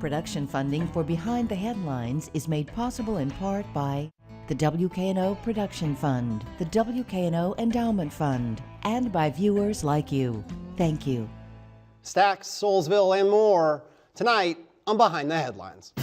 Production funding for Behind the Headlines is made possible in part by the WKNO Production Fund, the WKNO Endowment Fund, and by viewers like you. Thank you. Stax, Soulsville, and more tonight on Behind the Headlines.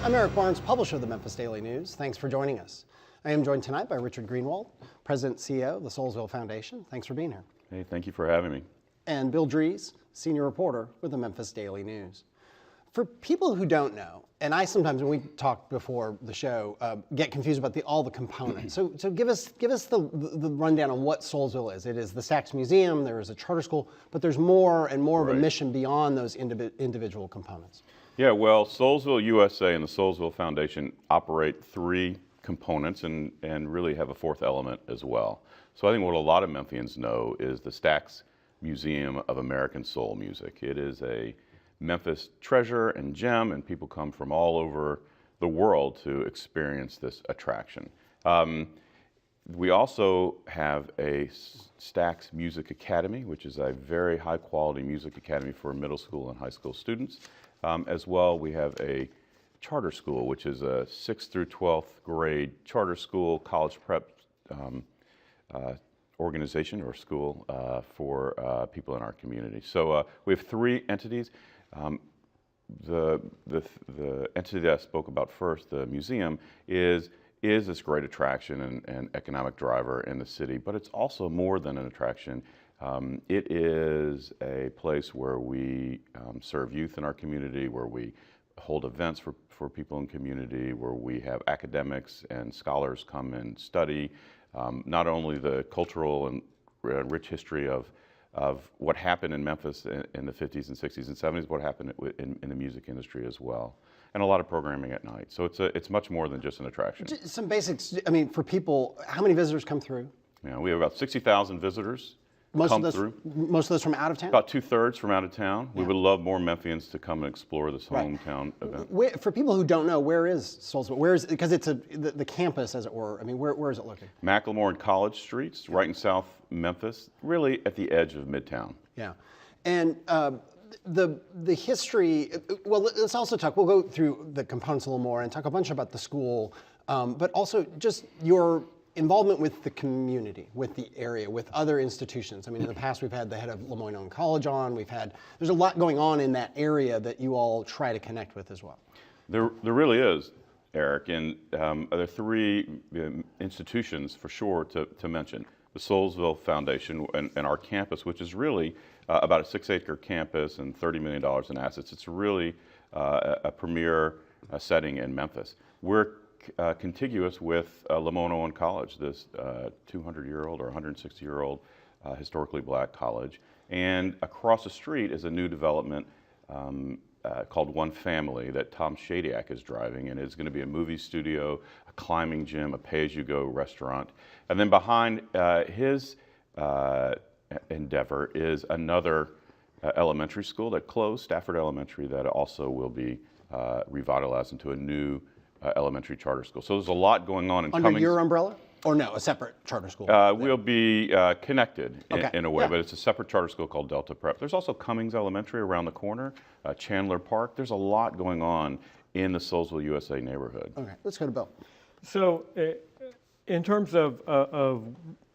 I'm Eric Barnes, publisher of the Memphis Daily News. Thanks for joining us. I am joined tonight by Richard Greenwald, President and CEO of the Soulsville Foundation. Thanks for being here. Hey, thank you for having me. And Bill Dries, senior reporter with the Memphis Daily News. For people who don't know, and I sometimes, when we talk before the show, get confused about all the components. So give us the rundown on what Soulsville is. It is the Stax Museum, there is a charter school, but there's more and more of a mission beyond those individual components. Yeah, well, Soulsville USA and the Soulsville Foundation operate three components and really have a fourth element as well. So I think what a lot of Memphians know is the Stax Museum of American Soul Music. It is a Memphis treasure and gem, and people come from all over the world to experience this attraction. We also have a Stax Music Academy, which is a very high quality music academy for middle school and high school students. As well, we have a charter school, which is a 6th through 12th grade charter school, college prep organization or school for people in our community. So we have three entities. The entity that I spoke about first, the museum, is this great attraction and economic driver in the city, but it's also more than an attraction. It is a place where we serve youth in our community, where we hold events for people in community, where we have academics and scholars come and study not only the cultural and rich history of what happened in Memphis in the 50s and 60s and 70s, what happened in the music industry as well, and a lot of programming at night. So it's much more than just an attraction. Some basics, I mean, for people, how many visitors come through? Yeah, we have about 60,000 visitors. Most of those from out of town? About 2/3 from out of town. Yeah. We would love more Memphians to come and explore this hometown event. For people who don't know, where is Soulsville? Where is, because it's the campus, as it were. I mean, where is it located? Macklemore and College Streets, right in South Memphis, really at the edge of Midtown. Yeah, and the history. Well, let's also talk. We'll go through the components a little more and talk a bunch about the school, but also just your involvement with the community, with the area, with other institutions. I mean, in the past we've had the head of Lemoyne College on. There's a lot going on in that area that you all try to connect with as well. There really is, Eric, and there are three institutions for sure to mention. The Soulsville Foundation and our campus, which is really about a 6-acre campus and $30 million in assets. It's really a premier setting in Memphis. We're contiguous with Lemoyne College, this 200-year-old or 160-year-old historically black college. And across the street is a new development called One Family that Tom Shadyac is driving, and it's going to be a movie studio, a climbing gym, a pay-as-you-go restaurant. And then behind his endeavor is another elementary school that closed, Stafford Elementary, that also will be revitalized into a new elementary charter school. So there's a lot going on in Under your umbrella? Or no, a separate charter school? We'll be connected in a way, but it's a separate charter school called Delta Prep. There's also Cummings Elementary around the corner, Chandler Park. There's a lot going on in the Soulsville USA neighborhood. Okay, let's go to Bill. So in terms of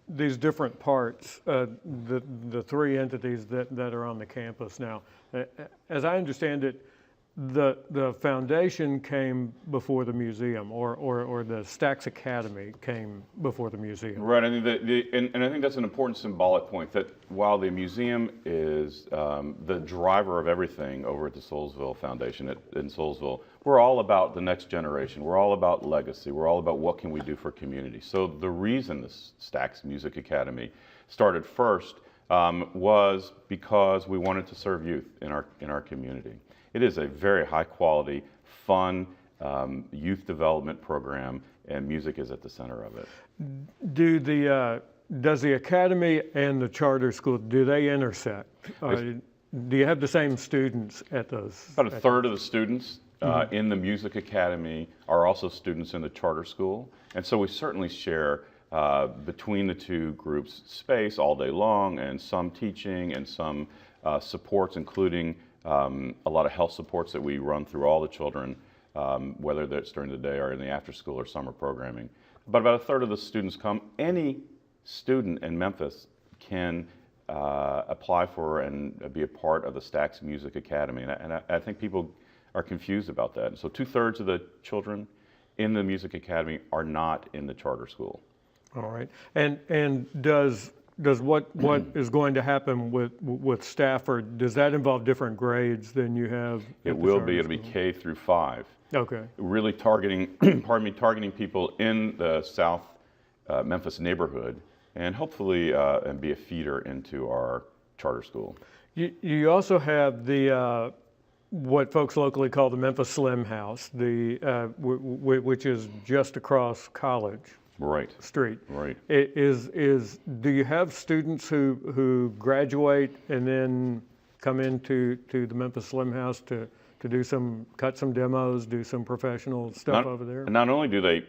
these different parts, the three entities that are on the campus now, as I understand it, the foundation came before the museum, or the Stax Academy came before the museum. Right, I mean, and I think that's an important symbolic point, that while the museum is the driver of everything over at the Soulsville Foundation in Soulsville, we're all about the next generation. We're all about legacy. We're all about what can we do for community. So the reason the Stax Music Academy started first was because we wanted to serve youth in our community. It is a very high quality, fun youth development program, and music is at the center of it. Does the academy and the charter school, do they intersect? do you have the same students at those? About a third of the students in the Music Academy are also students in the charter school. And so we certainly share between the two groups space all day long, and some teaching and some supports, including a lot of health supports that we run through all the children, whether that's during the day or in the after school or summer programming. But about a third of the students come. Any student in Memphis can apply for and be a part of the Stax Music Academy. And I think people are confused about that. So 2/3 of the children in the Music Academy are not in the charter school. All right. And does what is going to happen with Stafford, does that involve different grades than you have? It will be. It'll be K through 5. Okay. Really targeting, targeting people in the South Memphis neighborhood, and hopefully and be a feeder into our charter school. You also have the what folks locally call the Memphis Slim House, which is just across College Street. Right. Do you have students who graduate and then come into the Memphis Slim House to cut some demos, do some professional stuff over there? Not only do they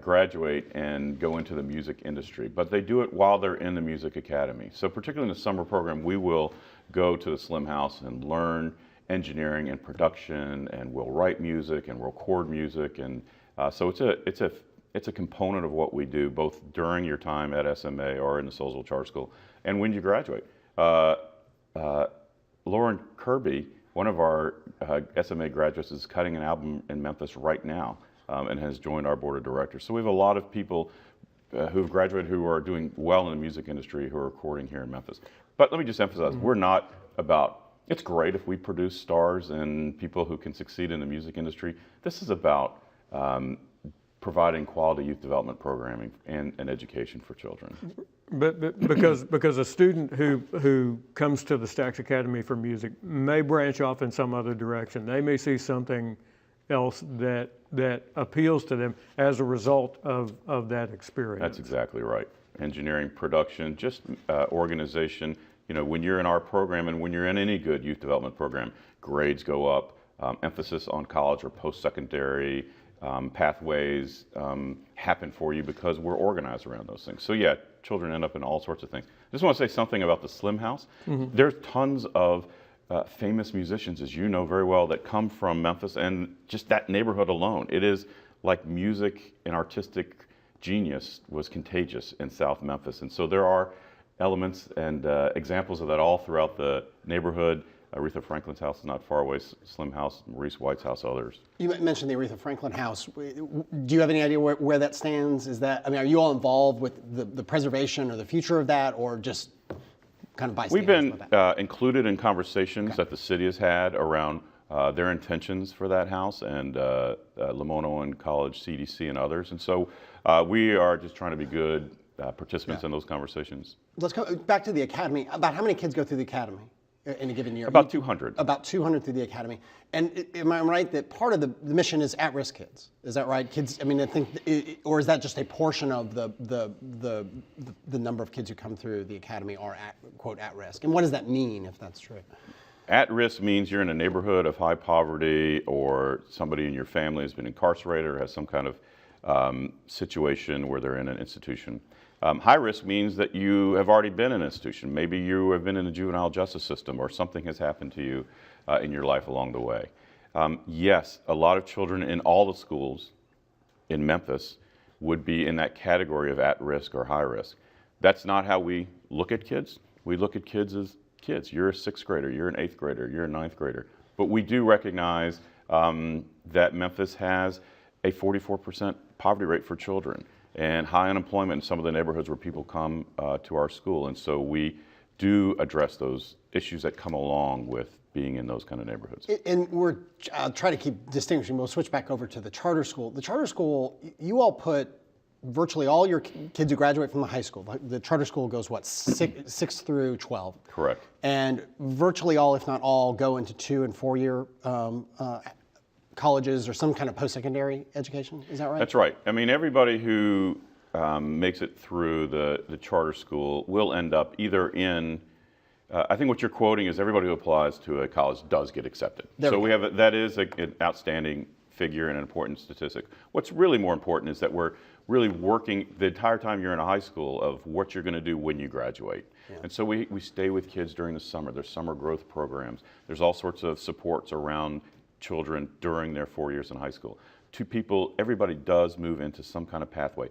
graduate and go into the music industry, but they do it while they're in the Music Academy. So particularly in the summer program, we will go to the Slim House and learn engineering and production, and we'll write music and we'll record music, and so it's a component of what we do both during your time at SMA or in the Soulsville Charter School and when you graduate. Lauren Kirby, one of our SMA graduates, is cutting an album in Memphis right now and has joined our board of directors. So we have a lot of people who've graduated who are doing well in the music industry who are recording here in Memphis. But let me just emphasize, we're not about, it's great if we produce stars and people who can succeed in the music industry. This is about providing quality youth development programming and education for children. But because a student who comes to the Stax Academy for music may branch off in some other direction. They may see something else that appeals to them as a result of that experience. That's exactly right. Engineering, production, just organization. You know, when you're in our program and when you're in any good youth development program, grades go up, emphasis on college or post-secondary pathways happen for you because we're organized around those things. So yeah, children end up in all sorts of things. I just want to say something about the Slim House. There's tons of famous musicians, as you know very well, that come from Memphis, and just that neighborhood alone. It is like music and artistic genius was contagious in South Memphis. And so there are elements and examples of that all throughout the neighborhood. Aretha Franklin's house is not far away, Slim House, Maurice White's house, others. You mentioned the Aretha Franklin house. Do you have any idea where that stands? Are you all involved with the preservation or the future of that, or just kind of bystanders? We've been included in conversations that the city has had around their intentions for that house, and Lamono and College CDC and others. And so we are just trying to be good participants in those conversations. Let's go back to the academy. About how many kids go through the academy in a given year? About 200. About 200 through the academy. And am I right that part of the mission is at-risk kids? Is that right? Kids, I think, or is that just a portion of the number of kids who come through the academy are quote, at risk? And what does that mean, if that's true? At risk means you're in a neighborhood of high poverty, or somebody in your family has been incarcerated or has some kind of situation where they're in an institution. High risk means that you have already been in an institution. Maybe you have been in the juvenile justice system, or something has happened to you in your life along the way. Yes, a lot of children in all the schools in Memphis would be in that category of at risk or high risk. That's not how we look at kids. We look at kids as kids. You're a 6th grader, you're an 8th grader, you're a 9th grader. But we do recognize that Memphis has a 44% poverty rate for children, and high unemployment in some of the neighborhoods where people come to our school. And so we do address those issues that come along with being in those kind of neighborhoods. And we're trying to keep distinguishing. We'll switch back over to the charter school. The charter school, you all put virtually all your kids who graduate from the high school. The charter school goes, what, 6 through 12? Correct. And virtually all, if not all, go into 2- and 4-year colleges or some kind of post-secondary education. Is that right? That's right. I mean, everybody who makes it through the charter school will end up either in I think what you're quoting is everybody who applies to a college does get accepted. There So we we have that is an outstanding figure and an important statistic. What's really more important is that we're really working the entire time you're in a high school of what you're going to do when you graduate. And so we stay with kids during the summer. There's summer growth programs. There's all sorts of supports around children during their 4 years in high school. Everybody does move into some kind of pathway.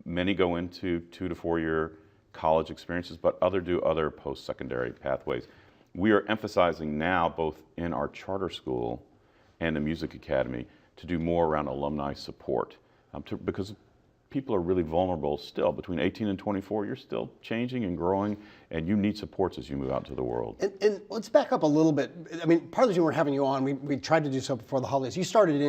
Many go into 2 to 4 year college experiences, but others do other post-secondary pathways. We are emphasizing now, both in our charter school and the music academy, to do more around alumni support, because people are really vulnerable still. Between 18 and 24, you're still changing and growing, and you need supports as you move out into the world. And let's back up a little bit. I mean, part of the reason we're having you on, we tried to do so before the holidays. You started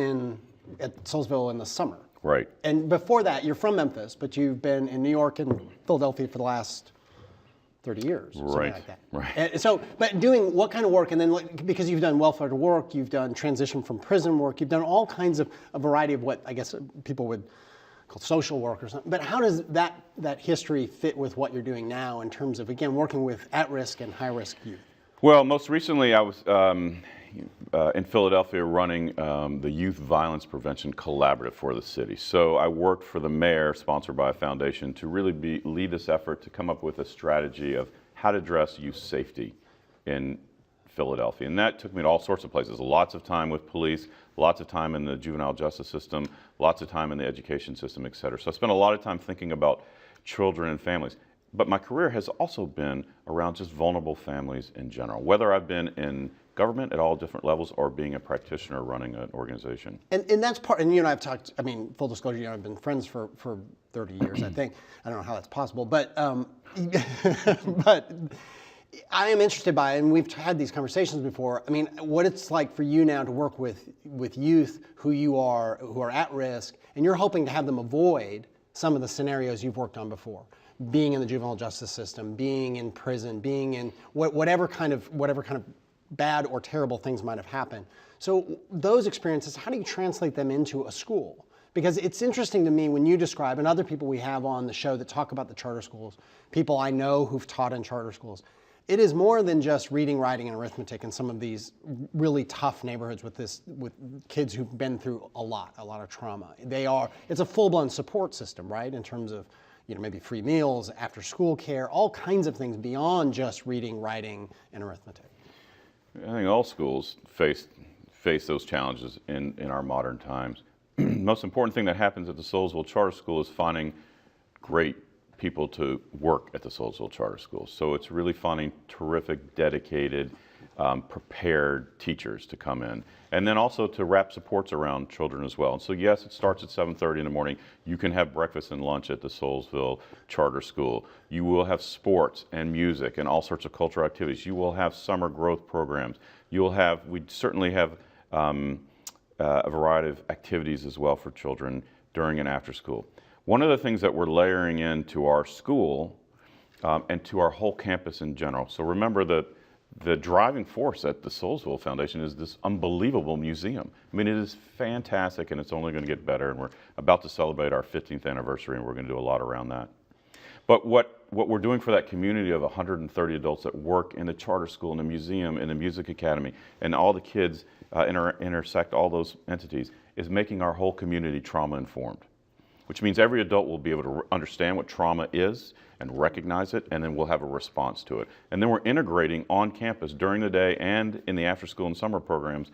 at Soulsville in the summer. Right. And before that, you're from Memphis, but you've been in New York and Philadelphia for the last 30 years, something Right. like that. Right. And so, but doing what kind of work? And then, because you've done welfare work, you've done transition from prison work, you've done all kinds of a variety of what I guess people would call social work or something. But how does that history fit with what you're doing now in terms of, again, working with at-risk and high-risk youth? Well, most recently I was in Philadelphia running the Youth Violence Prevention Collaborative for the city. So I worked for the mayor, sponsored by a foundation, to really lead this effort to come up with a strategy of how to address youth safety in Philadelphia. And that took me to all sorts of places. Lots of time with police, lots of time in the juvenile justice system, lots of time in the education system, et cetera. So I spent a lot of time thinking about children and families. But my career has also been around just vulnerable families in general, whether I've been in government at all different levels or being a practitioner running an organization. And that's part, and you and I have talked, I mean, full disclosure, you and I have been friends for 30 years, I think. I don't know how that's possible, but but I am interested by, and we've had these conversations before, I mean, what it's like for you now to work with youth who are at risk, and you're hoping to have them avoid some of the scenarios you've worked on before. Being in the juvenile justice system, being in prison, being in whatever kind of bad or terrible things might have happened. So those experiences, how do you translate them into a school? Because it's interesting to me when you describe, and other people we have on the show that talk about the charter schools, people I know who've taught in charter schools, it is more than just reading, writing, and arithmetic in some of these really tough neighborhoods with kids who've been through a lot of trauma. It's a full-blown support system, right? In terms of, maybe free meals, after school care, all kinds of things beyond just reading, writing, and arithmetic. I think all schools face those challenges in our modern times. Most important thing that happens at the Soulsville Charter School is finding great people to work at the Soulsville Charter School. So it's really finding terrific, dedicated, prepared teachers to come in. And then also to wrap supports around children as well. And so yes, it starts at 7:30 in the morning. You can have breakfast and lunch at the Soulsville Charter School. You will have sports and music and all sorts of cultural activities. You will have summer growth programs. We certainly have a variety of activities as well for children during and after school. One of the things that we're layering into our school and to our whole campus in general. So remember that the driving force at the Soulsville Foundation is this unbelievable museum. I mean, it is fantastic, and it's only going to get better, and we're about to celebrate our 15th anniversary, and we're going to do a lot around that. But what we're doing for that community of 130 adults that work in the charter school, in the museum, in the music academy, and all the kids intersect all those entities, is making our whole community trauma-informed, which means every adult will be able to understand what trauma is and recognize it, and then we'll have a response to it. And then we're integrating on campus during the day and in the after-school and summer programs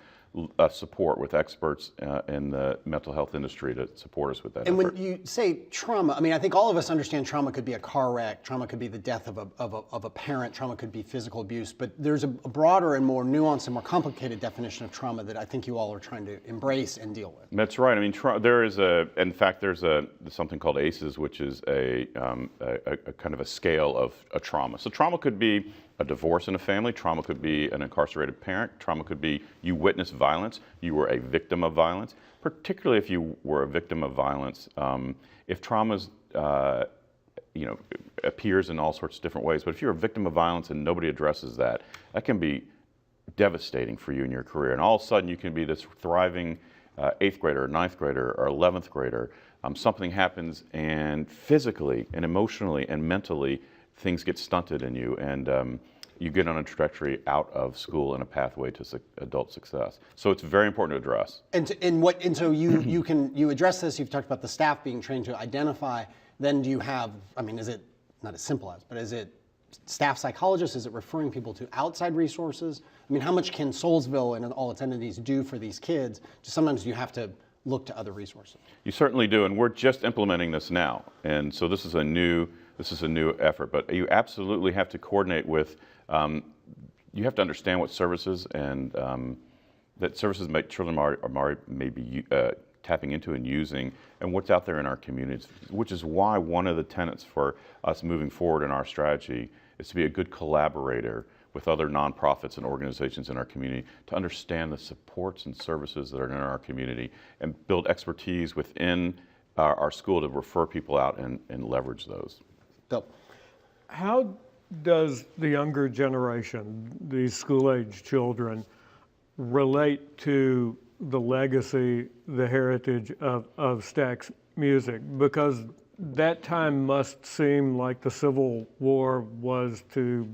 support with experts in the mental health industry to support us with that And effort. when you say trauma, I mean, I think all of us understand trauma could be a car wreck, trauma could be the death of a parent, trauma could be physical abuse, but there's a broader and more nuanced and more complicated definition of trauma that I think you all are trying to embrace and deal with. That's right. I mean, in fact, there's something called ACEs, which is a kind of a scale of a trauma. So trauma could be a divorce in a family, trauma could be an incarcerated parent, trauma could be you witnessed violence, you were a victim of violence, particularly if you were a victim of violence. If trauma's appears in all sorts of different ways, but if you're a victim of violence and nobody addresses that, that can be devastating for you in your career. And all of a sudden you can be this thriving 8th grader, or 9th grader, or 11th grader. Something happens and physically and emotionally and mentally things get stunted in you, and you get on a trajectory out of school and a pathway to adult success. So it's very important to address. And so you address this. You've talked about the staff being trained to identify. Then do you have? I mean, is it not as simple as, but is it staff psychologists? Is it referring people to outside resources? I mean, how much can Soulsville and all its entities do for these kids? Just sometimes you have to look to other resources. You certainly do, and we're just implementing this now. And so this is a new effort. But you absolutely have to coordinate with. You have to understand what services and that services children may be tapping into and using, and what's out there in our communities, which is why one of the tenets for us moving forward in our strategy is to be a good collaborator with other nonprofits and organizations in our community to understand the supports and services that are in our community and build expertise within our school to refer people out and leverage those. Bill. How does the younger generation, these school-age children, relate to the legacy, the heritage of Stax music? Because that time must seem like the Civil War was to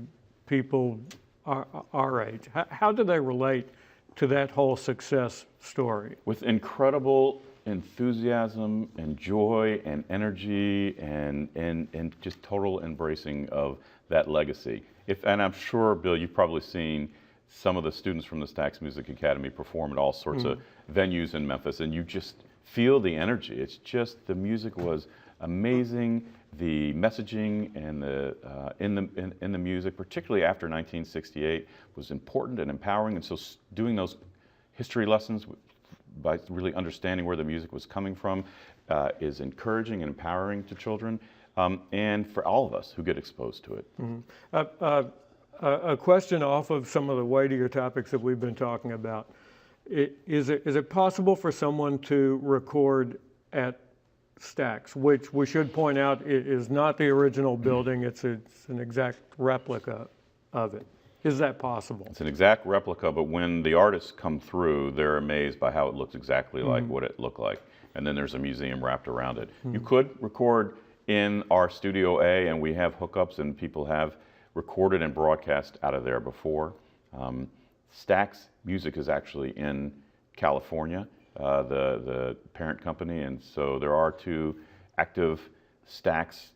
people our age. How do they relate to that whole success story? With incredible enthusiasm and joy and energy and just total embracing of that legacy. And I'm sure, Bill, you've probably seen some of the students from the Stax Music Academy perform at all sorts of venues in Memphis, and you just feel the energy. It's just, the music was amazing. The messaging and in the music, particularly after 1968, was important and empowering. And so doing those history lessons by really understanding where the music was coming from is encouraging and empowering to children, and for all of us who get exposed to it. A question off of some of the weightier topics that we've been talking about. Is it possible for someone to record at Stax, which we should point out is not the original building, it's an exact replica of it? Is that possible? It's an exact replica, but when the artists come through, they're amazed by how it looks exactly like what it looked like. And then there's a museum wrapped around it. You could record in our Studio A, and we have hookups, and people have recorded and broadcast out of there before. Stax Music is actually in California, the parent company, and so there are 2 active Stax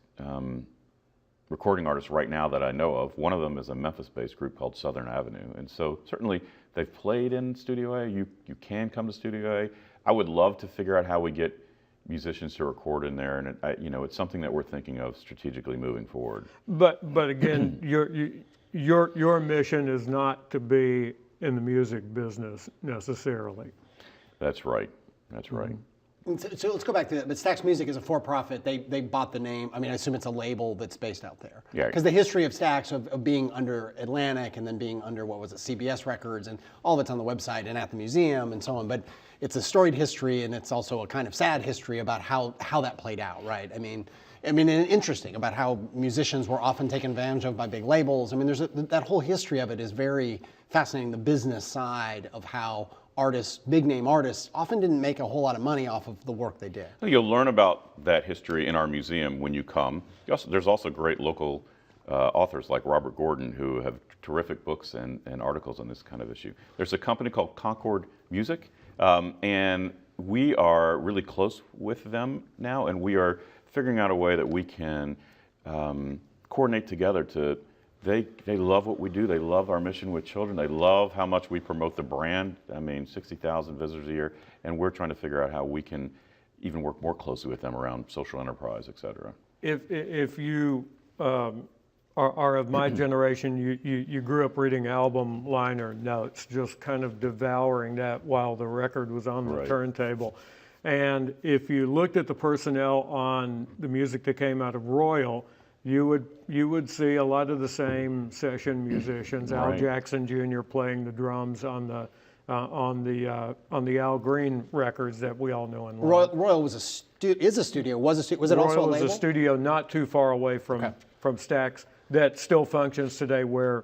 recording artists right now that I know of. One of them is a Memphis-based group called Southern Avenue, and so certainly they've played in Studio A. You can come to Studio A. I would love to figure out how we get musicians to record in there, and it's something that we're thinking of strategically moving forward. But again, your mission is not to be in the music business necessarily. That's right. That's right. So let's go back to that. But Stax Music is a for-profit. They bought the name. I mean, I assume it's a label that's based out there. Yeah. Because the history of Stax, of being under Atlantic and then being under, what was it, CBS Records, and all of it's on the website and at the museum and so on. But it's a storied history, and it's also a kind of sad history about how that played out, right? I mean, and interesting about how musicians were often taken advantage of by big labels. I mean, that whole history of it is very fascinating. The business side of how artists, big name artists, often didn't make a whole lot of money off of the work they did. You'll learn about that history in our museum when you come. There's also great local authors like Robert Gordon who have terrific books and articles on this kind of issue. There's a company called Concord Music, and we are really close with them now, and we are figuring out a way that we can coordinate together to. They love what we do. They love our mission with children. They love how much we promote the brand. I mean, 60,000 visitors a year, and we're trying to figure out how we can even work more closely with them around social enterprise, et cetera. If you are of my generation, you grew up reading album liner notes, just kind of devouring that while the record was on the turntable. And if you looked at the personnel on the music that came out of Royal, you would see a lot of the same session musicians. Al Jackson Jr. playing the drums on the Al Green records that we all know and love. Royal was is a studio. Was it also a label? Royal was a studio not too far away from Stax that still functions today, where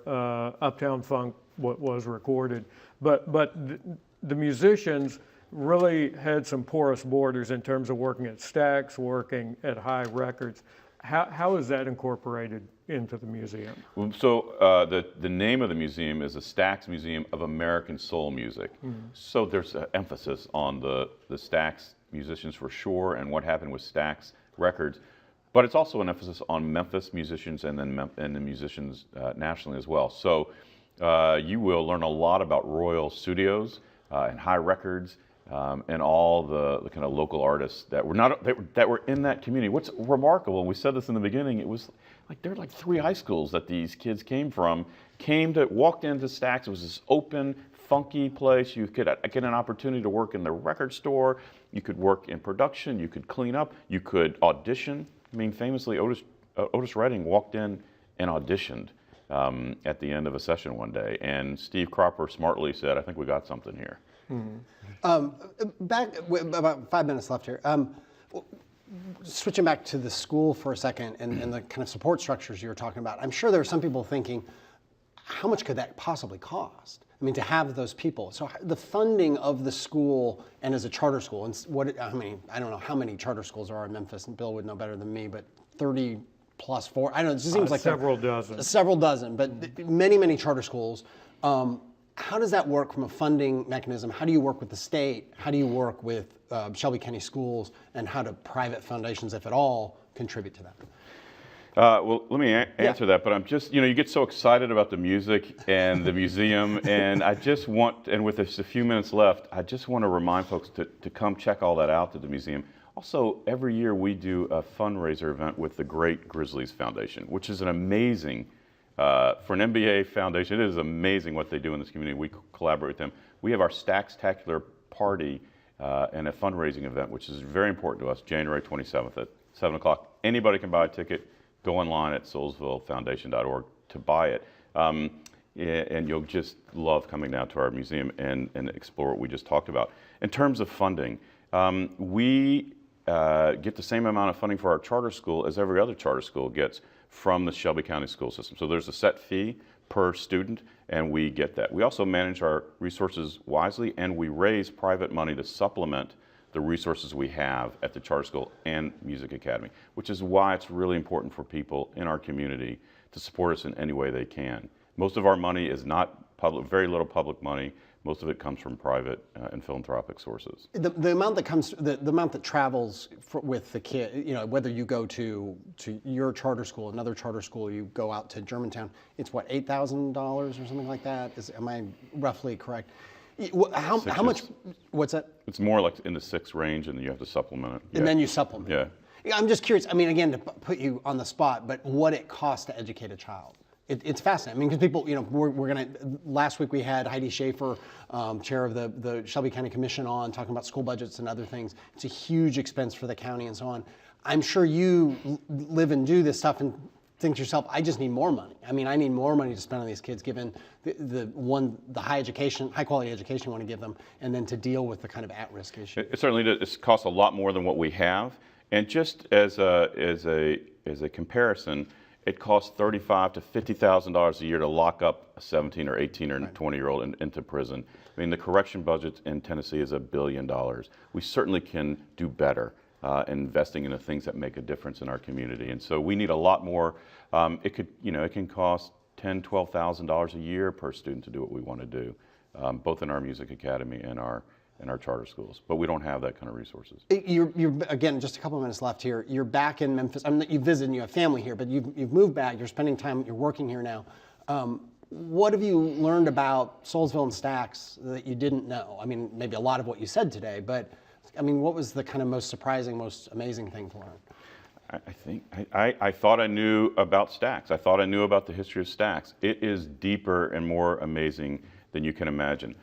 Uptown Funk was recorded. But the musicians really had some porous borders in terms of working at Stax, working at High Records. How is that incorporated into the museum? So the name of the museum is the Stax Museum of American Soul Music. So there's an emphasis on the Stax musicians for sure, and what happened with Stax Records. But it's also an emphasis on Memphis musicians and then and the musicians nationally as well. So you will learn a lot about Royal Studios and High Records and all the kind of local artists that were in that community. What's remarkable, and we said this in the beginning, it was like there were like 3 high schools that these kids walked into Stax. It was this open, funky place. You could get an opportunity to work in the record store. You could work in production. You could clean up. You could audition. I mean, famously, Otis Redding walked in and auditioned at the end of a session one day, and Steve Cropper smartly said, "I think we got something here." About 5 minutes left here. Switching back to the school for a second and the kind of support structures you were talking about, I'm sure there are some people thinking, how much could that possibly cost? I mean, to have those people. So the funding of the school and as a charter school, and I don't know how many charter schools there are in Memphis, and Bill would know better than me, but 30 plus 4, I don't know, it just seems like several dozen. Several dozen, but many, many charter schools. How does that work from a funding mechanism? How do you work with the state? How do you work with Shelby County Schools? And how do private foundations, if at all, contribute to that? Well, let me answer that, but I'm just, you get so excited about the music and the museum, and I just want, and with just a few minutes left, I just want to remind folks to come check all that out at the museum. Also, every year we do a fundraiser event with the Great Grizzlies Foundation, which is an amazing, for an NBA foundation, it is amazing what they do in this community. We collaborate with them. We have our Stax-tacular party and a fundraising event, which is very important to us, January 27th at 7 o'clock. Anybody can buy a ticket. Go online at soulsvillefoundation.org to buy it. And you'll just love coming down to our museum and explore what we just talked about. In terms of funding, we get the same amount of funding for our charter school as every other charter school gets from the Shelby County school system. So there's a set fee per student, and we get that. We also manage our resources wisely, and we raise private money to supplement the resources we have at the charter school and music academy, which is why it's really important for people in our community to support us in any way they can. Most of our money is not public, very little public money. Most of it comes from private and philanthropic sources. The amount that comes, the amount that travels with the kid, whether you go to your charter school, another charter school, you go out to Germantown, it's what, $8,000 or something like that? Am I roughly correct? How much? What's that? It's more like in the 6 range, and then you have to supplement it. And then you supplement. Yeah. I'm just curious. I mean, again, to put you on the spot, but what it costs to educate a child. It's fascinating. I mean, because people, we're gonna. Last week we had Heidi Schaefer, chair of the Shelby County Commission, on talking about school budgets and other things. It's a huge expense for the county and so on. I'm sure you live and do this stuff and think to yourself, I just need more money. I mean, I need more money to spend on these kids, given the high quality education you want to give them, and then to deal with the kind of at-risk issue. It certainly does. It costs a lot more than what we have, and just as a comparison, it costs $35,000 to $50,000 a year to lock up a 17 or 18 or 20-year-old into prison. I mean, the correction budget in Tennessee is $1 billion. We certainly can do better investing in the things that make a difference in our community, and so we need a lot more. It can cost $10,000, $12,000 a year per student to do what we want to do, both in our music academy and our charter schools, but we don't have that kind of resources. You're again, just a couple of minutes left here. You're back in Memphis. I mean, you visited and you have family here, but you've moved back. You're spending time. You're working here now. What have you learned about Soulsville and Stax that you didn't know? I mean, maybe a lot of what you said today, but I mean, what was the kind of most surprising, most amazing thing to learn? I thought I knew about Stax. I thought I knew about the history of Stax. It is deeper and more amazing than you can imagine.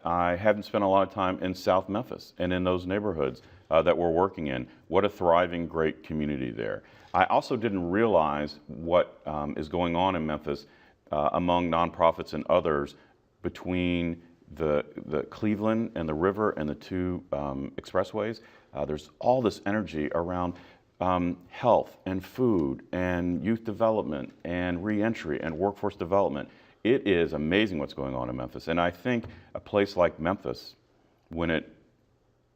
I haven't spent a lot of time in South Memphis and in those neighborhoods that we're working in. What a thriving, great community there. I also didn't realize what is going on in Memphis among nonprofits and others between the Cleveland and the river and the 2 expressways. There's all this energy around health and food and youth development and reentry and workforce development. It is amazing what's going on in Memphis, and I think a place like Memphis, when it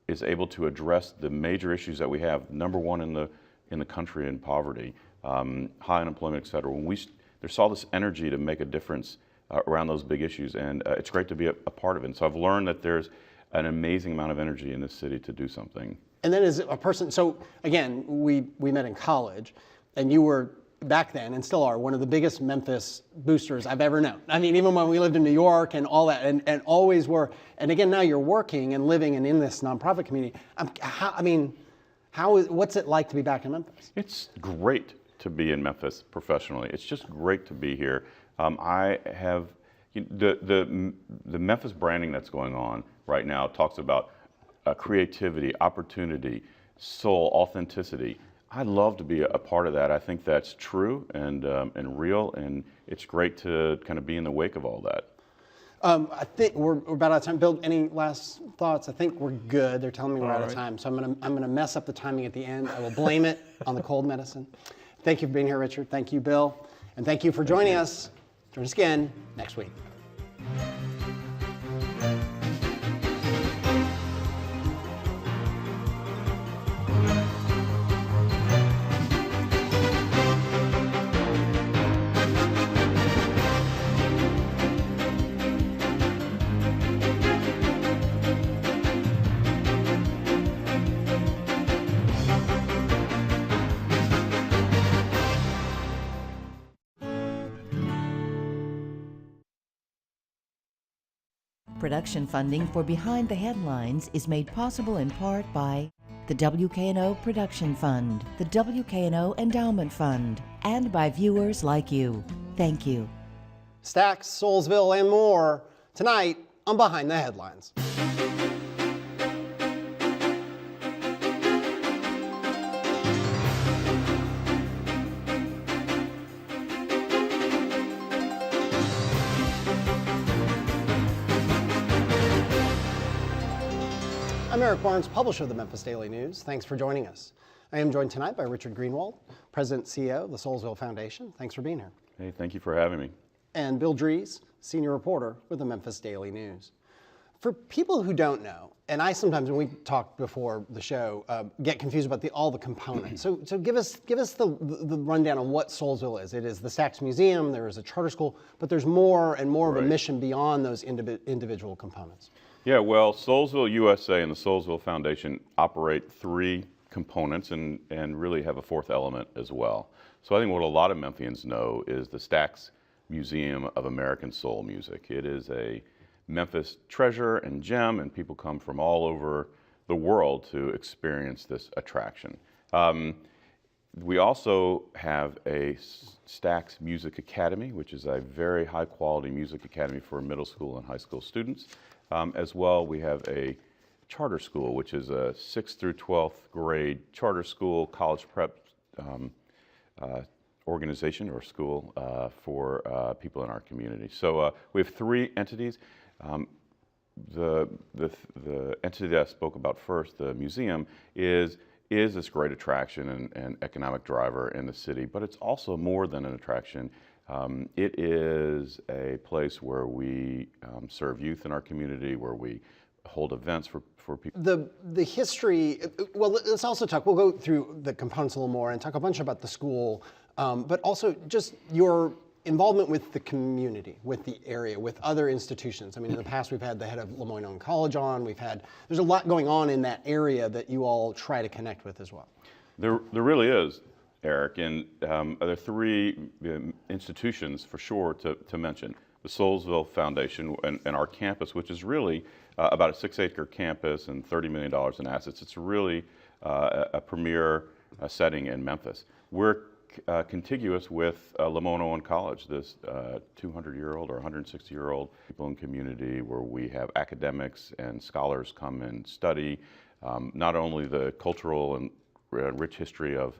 is able to address the major issues that we have, number one in the country in poverty, high unemployment, et cetera. When there's all this energy to make a difference around those big issues, and it's great to be a part of it. And so I've learned that there's an amazing amount of energy in this city to do something. And then as a person, so again, we met in college, and you were back then, and still are, one of the biggest Memphis boosters I've ever known. I mean, even when we lived in New York and all that, and always were. And again, now you're working and living and in this nonprofit community. What's it like to be back in Memphis? It's great to be in Memphis professionally. It's just great to be here. I have the Memphis branding that's going on right now talks about creativity, opportunity, soul, authenticity. I'd love to be a part of that. I think that's true and real, and it's great to kind of be in the wake of all that. I think we're about out of time. Bill, any last thoughts? I think we're good. They're telling me we're out of time, so I'm gonna mess up the timing at the end. I will blame it on the cold medicine. Thank you for being here, Richard. Thank you, Bill, and thank you for joining us. Join us again next week. Production funding for Behind the Headlines is made possible in part by the WKNO Production Fund, the WKNO Endowment Fund, and by viewers like you. Thank you. Stax, Soulsville, and more tonight on Behind the Headlines. I'm Eric Barnes, publisher of the Memphis Daily News. Thanks for joining us. I am joined tonight by Richard Greenwald, President and CEO of the Soulsville Foundation. Thanks for being here. Hey, thank you for having me. And Bill Dries, senior reporter with the Memphis Daily News. For people who don't know, and I sometimes, when we talked before the show, get confused about all the components. So give us the rundown on what Soulsville is. It is the Stax Museum, there is a charter school, but there's more and more of a mission beyond those individual components. Yeah, well, Soulsville USA and the Soulsville Foundation operate three components and really have a fourth element as well. So I think what a lot of Memphians know is the Stax Museum of American Soul Music. It is a Memphis treasure and gem, and people come from all over the world to experience this attraction. We also have a Stax Music Academy, which is a very high quality music academy for middle school and high school students. As well, we have a charter school, which is a 6th through 12th grade charter school, college prep organization or school for people in our community. So we have three entities. The entity that I spoke about first, the museum, is this great attraction and economic driver in the city, but it's also more than an attraction. It is a place where we serve youth in our community, where we hold events for people. The history, well, let's also talk, we'll go through the components a little more and talk a bunch about the school, but also just your involvement with the community, with the area, with other institutions. I mean, in the past we've had the head of Lemoyne College on, there's a lot going on in that area that you all try to connect with as well. There really is, Eric, and there are three institutions for sure to mention. The Soulsville Foundation and our campus, which is really about a 6-acre campus and $30 million in assets. It's really a premier setting in Memphis. We're contiguous with Lemoyne College, this 200-year-old or 160-year-old people in community where we have academics and scholars come and study not only the cultural and rich history of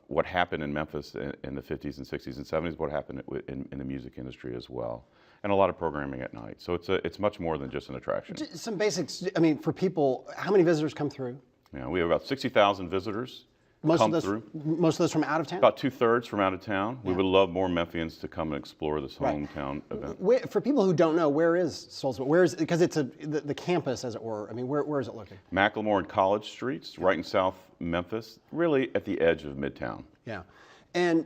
what happened in Memphis in the 50s and 60s and 70s, what happened in the music industry as well, and a lot of programming at night. So it's much more than just an attraction. Some basics, I mean, for people, how many visitors come through? Yeah, we have about 60,000 visitors. Most of those from out of town? About 2/3 from out of town. Yeah. We would love more Memphians to come and explore this hometown event. For people who don't know, where is Soulsville? Where is, because it's the campus, as it were. I mean, where is it located? Macklemore and College Streets, right in South Memphis, really at the edge of Midtown. Yeah. And